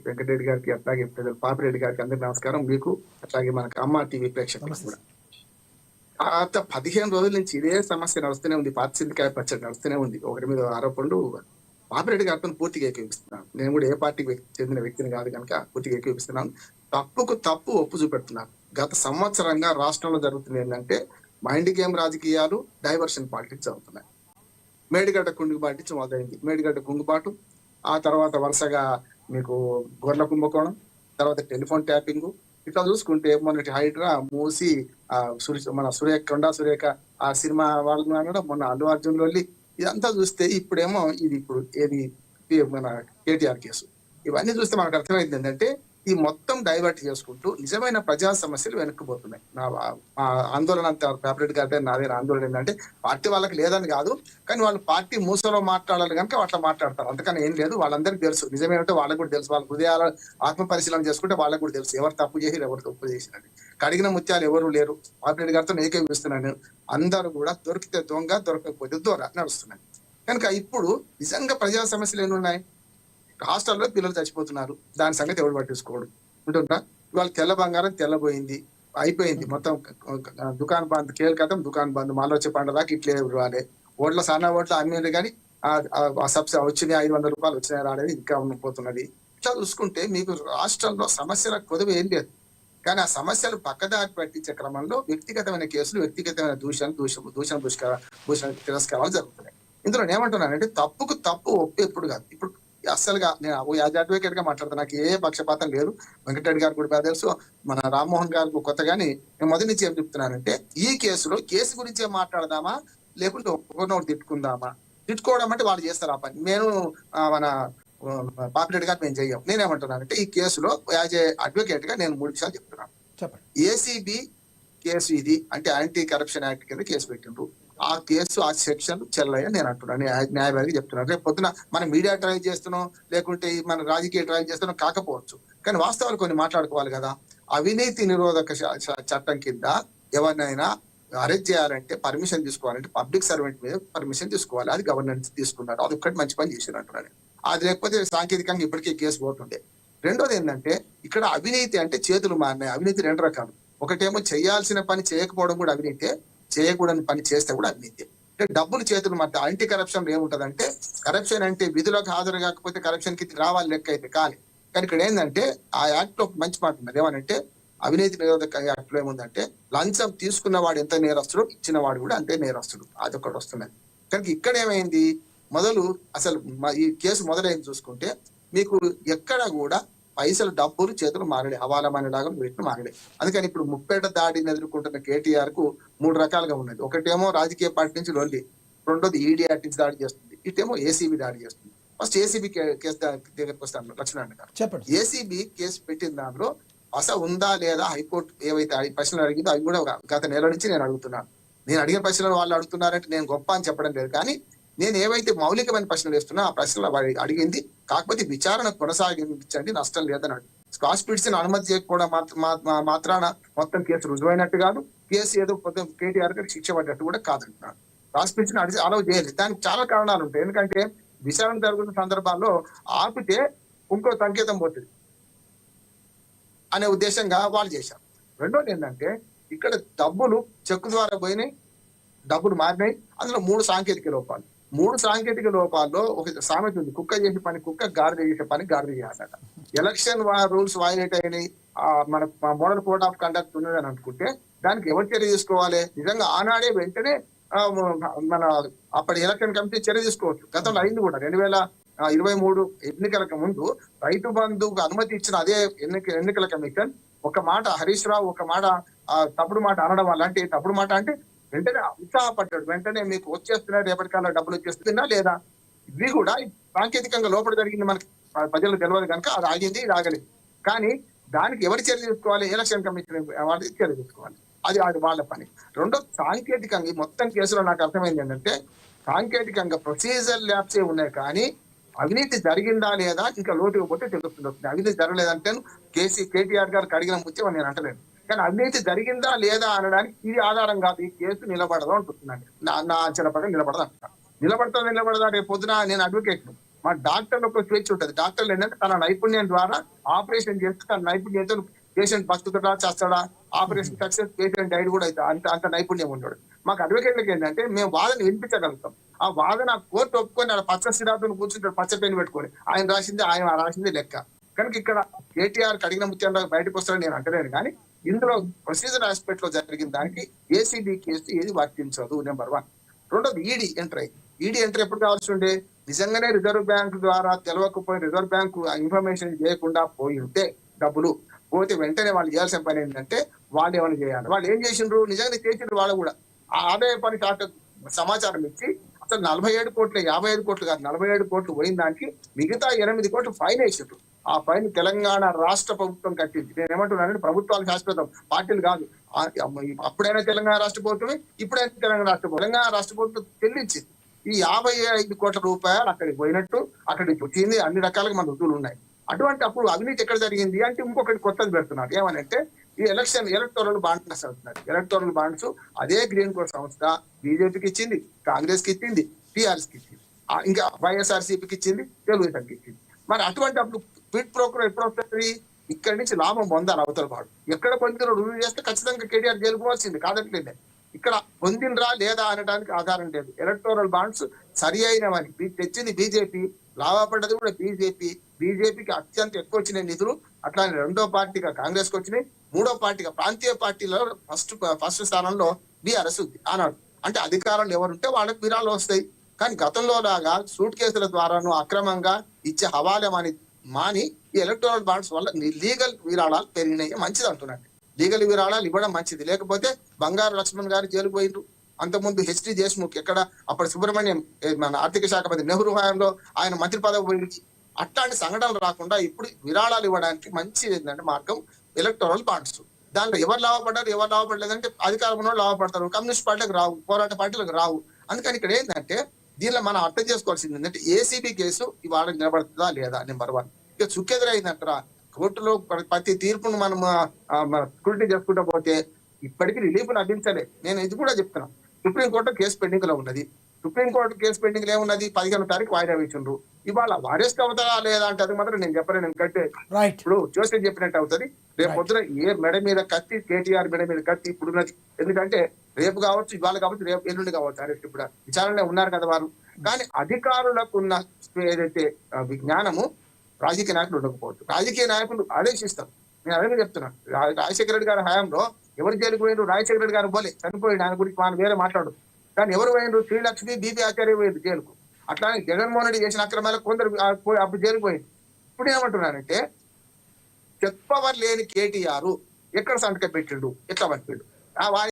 వెంకటరెడ్డి గారికి, అట్లాగే పాపిరెడ్డి గారికి అందరికి నమస్కారం. మీకు అట్లాగే మనకు అమ్మ టీవీ ప్రేక్షకులకు కూడా. గత 15 రోజుల నుంచి ఇదే సమస్య నడుస్తూనే ఉంది. పారిశుద్ధ్య పచ్చడి నడుస్తూనే ఉంది. ఒకరి మీద ఆరోపణలు. పాపిరెడ్డి గారితో పూర్తిగా ఏకీపిస్తున్నాను. నేను కూడా ఏ పార్టీకి చెందిన వ్యక్తిని కాదు కనుక పూర్తిగా ఏకీపిస్తున్నాను. తప్పుకు తప్పు ఒప్పు చూపెడుతున్నారు. గత సంవత్సరంగా రాష్ట్రంలో జరుగుతుంది ఏంటంటే మైండ్ గేమ్ రాజకీయాలు, డైవర్షన్ పాలిటిక్స్ జరుగుతున్నాయి. మేడిగడ్డ కుంగుబాటు మొదలైంది. మేడిగడ్డ కుంగుబాటు, ఆ తర్వాత వరుసగా మీకు గొర్రెల కుంభకోణం, తర్వాత టెలిఫోన్ ట్యాపింగ్. ఇట్లా చూసుకుంటే మొన్నటి హైడ్రా, మూసి, మన కొండా సురేఖ ఆ సినిమా వాళ్ళు అనడం, మొన్న అల్లు అర్జున్ లొల్లి, ఇదంతా చూస్తే ఇప్పుడేమో ఇప్పుడు ఏది మన కేటీఆర్ కేసు. ఇవన్నీ చూస్తే మనకు అర్థమైంది ఏంటంటే ఈ మొత్తం డైవర్ట్ చేసుకుంటూ నిజమైన ప్రజా సమస్యలు వెనక్కిపోతున్నాయి. నా ఆందోళన అంతా పాపిరెడ్డి గారి నాదే ఆందోళన ఏంటంటే పార్టీ వాళ్ళకి లేదని కాదు, కానీ వాళ్ళు పార్టీ మూసలో మాట్లాడాలి కనుక అట్లా మాట్లాడతారు. అంతకని ఏం లేదు. వాళ్ళందరికీ తెలుసు నిజమేంటో, వాళ్ళకు కూడా తెలుసు. వాళ్ళ హృదయాల ఆత్మ పరిశీలన చేసుకుంటే వాళ్ళకు కూడా తెలుసు ఎవరు తప్పు చేసి ఎవరు తప్పు చేసినట్టు. కడిగిన ముత్యాలు ఎవరు లేరు. పాపిరెడ్డి గారితో ఏకీపిస్తున్నాను. అందరూ కూడా దొరికితే దొంగ, దొరకకపోతే దొర నడుస్తున్నాయి. కనుక ఇప్పుడు నిజంగా ప్రజా సమస్యలు ఎన్నున్నాయి. హాస్టల్లో పిల్లలు చచ్చిపోతున్నారు, దాని సంగతి ఎవరు పట్టించుకోడు ఉంటుందా. ఇవాళ తెల్ల బంగారం తెల్లబోయింది, అయిపోయింది మొత్తం. దుకాణం బంద్, కేల్కతం దుకాణం బంద్. మళ్ళీ వచ్చే పండుగకి ఇట్లే రాలే. ఓట్ల సన్న ఓట్ల అమ్మేది కానీ సబ్సిడీ వచ్చినాయి, 500 రూపాయలు వచ్చినాయి రాలేదు, ఇంకా పోతున్నది. ఇట్లా చూసుకుంటే మీకు రాష్ట్రంలో సమస్యల కొదవ ఏం లేదు. కానీ ఆ సమస్యలు పక్కదారి పట్టించే క్రమంలో వ్యక్తిగతమైన కేసులు, వ్యక్తిగతమైన దూషణ తిరస్కారాలు జరుగుతున్నాయి. ఇందులో ఏమంటున్నానంటే తప్పుకు తప్పు ఒప్పు ఎప్పుడు కాదు. ఇప్పుడు అస్సలుగా నేను యాజ్ అడ్వకేట్ గా మాట్లాడతాను. నాకు ఏ పక్షపాతం లేదు. వెంకటరెడ్డి గారు కూడా తెలుసు, మన రామ్మోహన్ గారు కొత్తగాని నేను మొదటి నుంచి ఏం చెప్తున్నానంటే ఈ కేసులో కేసు గురించే మాట్లాడదామా, లేకుంటే ఒకరినొకటి తిట్టుకుందామా. తిట్టుకోవడం అంటే వాళ్ళు చేస్తారు ఆ పని. నేను మన పాపిరెడ్డి గారు మేము చెయ్యం. నేనేమంటున్నానంటే ఈ కేసులో యాజ్ ఏ అడ్వకేట్ గా నేను 3 విషయాలు చెప్తున్నాను. ఏసీబీ కేసు ఇది అంటే యాంటీ కరప్షన్ యాక్ట్ కింద కేసు పెట్టిండ్రు. ఆ కేసు, ఆ సెక్షన్ చెల్లయ్య నేను అంటున్నాను, న్యాయవాదిగా చెప్తున్నాను. రేపు పొద్దున మనం మీడియా ట్రయల్ చేస్తున్నాం, లేకుంటే మన రాజకీయ ట్రయల్ చేస్తున్నాం కాకపోవచ్చు, కానీ వాస్తవాలు కొన్ని మాట్లాడుకోవాలి కదా. అవినీతి నిరోధక చట్టం కింద ఎవరినైనా అరెస్ట్ చేయాలంటే పర్మిషన్ తీసుకోవాలంటే పబ్లిక్ సర్వెంట్ మీద పర్మిషన్ తీసుకోవాలి. అది గవర్నెన్స్ తీసుకున్నారు. అది ఒక్కటి మంచి పని చేశారు అంటున్నాను. అది లేకపోతే సాంకేతికంగా ఇప్పటికే కేసు పోతుండే. రెండోది ఏంటంటే ఇక్కడ అవినీతి అంటే చేతులు మారినాయి. అవినీతి 2 రకాలు. ఒకటేమో చేయాల్సిన పని చేయకపోవడం కూడా అవినీతి, చేయకూడని పని చేస్తే కూడా అవినీతి. అంటే డబ్బులు చేతులు మారితే యాంటీ కరప్షన్ ఏముంటదంటే, కరప్షన్ అంటే విధులకు హాజరు కాకపోతే కరప్షన్ కి రావాలి లెక్క అయితే కానీ ఇక్కడ ఏంటంటే ఆ యాక్ట్ లో మంచి మాట ఉన్నది. ఏమనంటే అవినీతి నిరోధక యాక్ట్ లో ఏముందంటే లంచం తీసుకున్న వాడు ఎంత నేరస్తుడు, ఇచ్చిన వాడు కూడా అంతే నేరస్తుడు. అదొకటి వస్తున్నది. కనుక ఇక్కడ ఏమైంది, మొదలు అసలు ఈ కేసు మొదలైంది చూసుకుంటే మీకు ఎక్కడ కూడా పైసలు డబ్బులు చేతులు మారలే, హవాలమనేలాగా వీటిని మారలే. అందుకని ఇప్పుడు ముప్పేట దాడిని ఎదుర్కొంటున్న కేటీఆర్ కు 3 రకాలుగా ఉన్నది. ఒకటేమో రాజకీయ పార్టీ నుంచి లొల్లి, రెండోది ఈడీఆర్టీస్ దాడి చేస్తుంది, ఇటేమో ఏసీబీ దాడి చేస్తుంది. ఫస్ట్ ఏసీబీ కేసు దగ్గరకు వస్తాను లక్ష్మణ్ గారు. ఏసీబీ కేసు పెట్టిన దానిలో ఉందా లేదా హైకోర్టు ఏవైతే ప్రశ్నలు అడిగిందో అవి కూడా గత నెల నుంచి నేను అడుగుతున్నాను. నేను అడిగిన ప్రశ్నలు వాళ్ళు అడుగుతున్నారంటే నేను గొప్ప అని చెప్పడం లేదు, కానీ నేను ఏవైతే మౌలికమైన ప్రశ్నలు వేస్తున్నా ఆ ప్రశ్నలు అడిగింది. కాకపోతే విచారణ కొనసాగించండి, నష్టం లేదన్నాడు. స్కాచ్ పిట్స్ అనుమతి చేయకపోవడం మాత్రాన మొత్తం కేసు రుజువైనట్టు కాదు, కేసు ఏదో కేటీఆర్ గారికి శిక్ష పడ్డట్టు కూడా కాదంటున్నాడు. స్కాచ్ పిట్స్ అలౌ చేయలేదు. దానికి చాలా కారణాలు ఉంటాయి. ఎందుకంటే విచారణ జరుగుతున్న సందర్భాల్లో ఆపితే ఇంకో సంకేతం పోతుంది అనే ఉద్దేశంగా వాళ్ళు చేశారు. రెండోది ఏంటంటే ఇక్కడ డబ్బులు చెక్కు ద్వారా పోయినాయి, డబ్బులు మారినాయి. అందులో 3 సాంకేతిక లోపాలు. 3 సాంకేతిక లోపాల్లో ఒక సామెత ఉంది, కుక్క చేసే పని కుక్క, గాడిద చేసే పని గాడిద చేయాలట. ఎలక్షన్ రూల్స్ వైలేట్ అయినాయి, మన మోడల్ కోడ్ ఆఫ్ కండక్ట్ ఉన్నదని అనుకుంటే దానికి ఎవరు చర్య తీసుకోవాలి? నిజంగా ఆనాడే వెంటనే మన అప్పటి ఎలక్షన్ కమిటీ చర్య తీసుకోవచ్చు. గతంలో అయింది కూడా. 2023 ఎన్నికలకు ముందు రైతు బంధుకు అనుమతి ఇచ్చిన అదే ఎన్నికల కమిషన్ ఒక మాట హరీష్ రావు ఒక మాట తప్పుడు మాట అనడం వల్ల, అంటే తప్పుడు మాట అంటే వెంటనే ఉత్సాహపడ్డాడు. వెంటనే మీకు వచ్చేస్తున్నాయి, రేపటికాల డబ్బులు వచ్చేస్తుందా లేదా, ఇవి కూడా సాంకేతికంగా లోపల జరిగింది, మనకి ప్రజలకు తెలియదు కనుక అది ఆగింది, ఇది ఆగలేదు. కానీ దానికి ఎవరి చర్య తీసుకోవాలి? ఎలక్షన్ కమిషన్ వాటి చర్య తీసుకోవాలి. అది వాళ్ళ పని. రెండో సాంకేతికంగా ఈ మొత్తం కేసులో నాకు అర్థమైంది ఏంటంటే సాంకేతికంగా ప్రొసీజర్ ల్యాబ్సే ఉన్నాయి, కానీ అవినీతి జరిగిందా లేదా ఇంకా లోతుగా పోతే తెలుస్తుంది. అవినీతి జరగలేదంటే కేటీఆర్ గారికి అడిగిన ముత్యం నేను అంటలేను, కానీ అవినీతి జరిగిందా లేదా అనడానికి ఇది ఆధారం కాదు. ఈ కేసు నిలబడదు అంటున్నాను. నా అంచనా ప్రకారం నిలబడదు అంటున్నాను. నిలబడదా రేపు పొద్దున నేను అడ్వకేట్ మా డాక్టర్లకు స్వేచ్ఛ ఉంటుంది. డాక్టర్లు ఏంటంటే తన నైపుణ్యం ద్వారా ఆపరేషన్ చేస్తే తన నైపుణ్యంతో పేషెంట్ బతుకుతాడా చేస్తాడా, ఆపరేషన్ సక్సెస్, పేషెంట్ డైడ్ కూడా అవుతా, అంత నైపుణ్యం ఉంటాడు. మాకు అడ్వకేట్లకి ఏంటంటే మేము వాదన వినిపించగలుగుతాం. ఆ వాదన కోర్టు ఒప్పుకొని ఆడ పచ్చ స్థిరాతులు కూర్చుంటాడు, పచ్చ పెన్ను పెట్టుకొని ఆయన రాసింది లెక్క. కనుక ఇక్కడ కేటీఆర్ కడిగిన ముత్యంలో బయటకు వస్తారని నేను అంటలేను, కానీ ఇందులో ప్రొసీజర్ ఆస్పెక్ట్ లో జరిగిన దానికి ఏసీబీ కేసు ఏది వర్తించదు. నెంబర్ 1. రెండోది ఈడీ ఎంట్రీ. ఈడీ ఎంట్రీ ఎప్పుడు కావాల్సి ఉండే, నిజంగానే రిజర్వ్ బ్యాంక్ ద్వారా తెలవకపోయి రిజర్వ్ బ్యాంకు ఇన్ఫర్మేషన్ చేయకుండా పోయి ఉంటే డబ్బులు పోతే వెంటనే వాళ్ళు చేయాల్సిన పని ఏంటంటే వాళ్ళు ఏమైనా చేయాలి. వాళ్ళు ఏం చేసిండ్రు, నిజంగా చేసిండ్రు. వాళ్ళు కూడా ఆ ఆదాయ పని శాఖ సమాచారం ఇచ్చి అసలు 47 కోట్లు 55 కోట్లు కాదు 47 కోట్లు పోయిన దానికి మిగతా 8 కోట్లు ఫైన్ వేసిండ్రు. ఆ ఫైన్ తెలంగాణ రాష్ట్ర ప్రభుత్వం కట్టింది. నేను ఏమంటున్నానంటే ప్రభుత్వాలు శాశ్వతం, పార్టీలు కాదు. అప్పుడైనా తెలంగాణ రాష్ట్ర ప్రభుత్వమే, ఇప్పుడైనా తెలంగాణ రాష్ట్ర ప్రభుత్వం చెల్లించింది. ఈ 55 కోట్ల రూపాయలు అక్కడికి పోయినట్టు అక్కడికి వచ్చింది. అన్ని రకాలుగా మన రుజువులు ఉన్నాయి. అటువంటి అప్పుడు అవినీతి ఎక్కడ జరిగింది అంటే ఇంకొకటి కొత్తది పెడుతున్నారు. ఏమనంటే ఈ ఎలక్టోరల్ బాండ్స్ అవుతున్నారు. ఎలక్టోరల్ బాండ్స్ అదే గ్రీన్ కోడ్ సంస్థ బీజేపీకి ఇచ్చింది, కాంగ్రెస్ కి ఇచ్చింది, టీఆర్ఎస్ కి ఇచ్చింది, ఇంకా వైఎస్ఆర్సీపీకి ఇచ్చింది, తెలుగుదేశానికి ఇచ్చింది. మరి అటువంటి అప్పుడు క్విడ్ ప్రోకో ఎప్పుడు వస్తుంది, ఇక్కడి నుంచి లాభం పొందాలి అవతల వాడు. ఎక్కడ పొందిన రుజువు చేస్తే ఖచ్చితంగా కేటీఆర్ గెలుపుకోవాల్సింది, కాదట్లేదే. ఇక్కడ పొందినరా లేదా అనడానికి ఆధారం లేదు. ఎలక్టోరల్ బాండ్స్ సరి అయినవని తెచ్చింది బీజేపీ, లాభపడ్డది కూడా బీజేపీకి అత్యంత ఎక్కువ వచ్చిన నిధులు. అట్లానే రెండో పార్టీగా కాంగ్రెస్ కి వచ్చినాయి, మూడో పార్టీగా ప్రాంతీయ పార్టీలో ఫస్ట్ స్థానంలో బీఆర్ఎస్ ఉంది ఆనాడు. అంటే అధికారంలో ఎవరుంటే వాళ్ళకి విరాళాలు వస్తాయి. కానీ గతంలో లాగా సూట్ కేసుల ద్వారాను అక్రమంగా ఇచ్చే హవాలేమని మాని ఈ ఎలక్టోరల్ బాండ్స్ వల్ల లీగల్ విరాళాలు పెరిగినాయి. మంచిది అంటున్నాడు. లీగల్ విరాళాలు ఇవ్వడం మంచిది. లేకపోతే బంగారు లక్ష్మణ్ గారు జైలుకు పోయిండ్రు. అంతకుముందు హెచ్డి దేశ్ముఖ్, ఎక్కడ అప్పటి సుబ్రహ్మణ్యం మన ఆర్థిక శాఖ మంత్రి నెహ్రూ హయాంలో ఆయన మంత్రి పదవి పోయింది. అట్లాంటి సంఘటనలు రాకుండా ఇప్పుడు విరాళాలు ఇవ్వడానికి మంచి ఏంటంటే మార్గం ఎలక్టోరల్ బాండ్స్. దాంట్లో ఎవరు లాభపడలేదంటే అధికారంలో లాభపడతారు, కమ్యూనిస్ట్ పార్టీలకు రావు, పోరాట పార్టీలకు రావు. అందుకని ఇక్కడ ఏంటంటే దీనిలో మనం అర్థం చేసుకోవాల్సింది ఏంటంటే ఏసీబీ కేసు ఇవాళ నిలబడుతుందా లేదా, నెంబర్ 1. ఇక చుక్కెదురైందంటారా, కోర్టులో ప్రతి తీర్పును మనం స్క్రూటినీ చేసుకుంటూ పోతే ఇప్పటికీ రిలీఫ్ లభించలే. నేను ఇది కూడా చెప్తున్నాను. సుప్రీంకోర్టు కేసు పెండింగ్ లో ఉన్నది. సుప్రీంకోర్టు కేసు పెండింగ్ లో ఏమున్నది, 15వ తారీఖు వాయిదా వేసిండ్రు. ఇవాళ అరెస్ట్ అవుతారా లేదా అంటే అది మాత్రం నేను చెప్పలేను. ఎందుకంటే ఇప్పుడు జోసెఫ్ చెప్పినట్టు అవుతుంది. రేపు పొద్దున ఏ మెడ మీద కత్తి, కేటీఆర్ మెడ మీద కత్తి ఇప్పుడున్నది. ఎందుకంటే రేపు కావచ్చు, ఇవాళ కావచ్చు, రేపు ఎల్లుండి కావచ్చు అరెస్ట్. ఇప్పుడు విచారణలో ఉన్నారు కదా వారు. కానీ అధికారులకు ఉన్న ఏదైతే విజ్ఞానము రాజకీయ నాయకులు ఉండకపోవచ్చు. రాజకీయ నాయకులు ఆదేశిస్తారు. నేను అదే చెప్తున్నాను. రాజశేఖర రెడ్డి గారి హయాంలో ఎవరు జైలుకు పోయినారు, రాజశేఖర రెడ్డి గారు పోలే, చనిపోయాడు. ఆయన గురించి మనం వేరే మాట్లాడు. కానీ ఎవరు పోయినారు, శ్రీలక్ష్మి, బీబీ ఆచార్య పోయింది జైలుకు. అట్లానే జగన్మోహన్ రెడ్డి చేసిన అక్రమాలకు కొందరు అప్పుడు జైలుకు పోయింది. ఇప్పుడు ఏమంటున్నానంటే చెప్పవర్ లేని కేటీఆర్ ఎక్కడ సంతకం పెట్టిండు, ఎట్లా పట్టిండు,